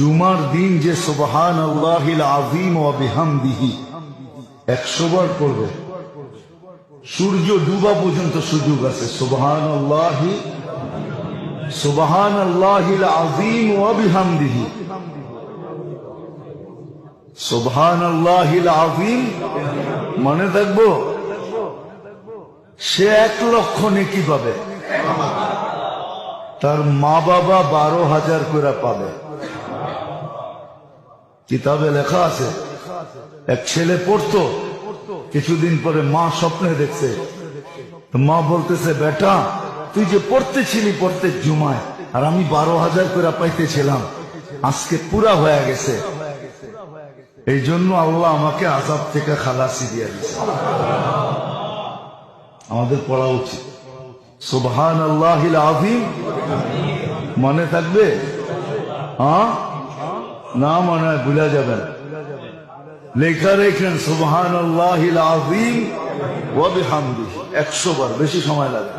জুমার দিন যে সুবহানাল্লাহিল আযীম ওয়া বিহামদিহি 100 বার পড়বে, সূর্য ডুবা পর্যন্ত সুযোগ আছে। সুবহানাল্লাহিল আযীম ওয়া বিহামদিহি, সুবহানাল্লাহিল আযীম মনে থাকবো, সে 1 লক্ষ নেকি পাবে, তার মা বাবা 12,000 করে পাবে। কিতাবে লেখা আছে, এক ছেলে পড়তো, কিছুদিন পরে মা স্বপ্নে দেখছে, মা বলতেছে, বেটা তুই যে পড়তেছিলি প্রত্যেক জুমায়, আর আমি 12,000 করে পাইতেছিলাম, আজকে পুরা হয়ে গেছে, এই জন্য আল্লাহ আমাকে আযাব থেকে খালাসি দিয়ে দিয়েছে। আমাদের পড়া উচিত সুবহানাল্লাহিল আযীম। মনে থাকবে? হ্যাঁ, না মনে হয় ভুলে যাবেন, লেখা রেখেন সুবহানাল্লাহিল আযীম ওয়া বিহামদিহি 100 বার, বেশি সময় লাগে।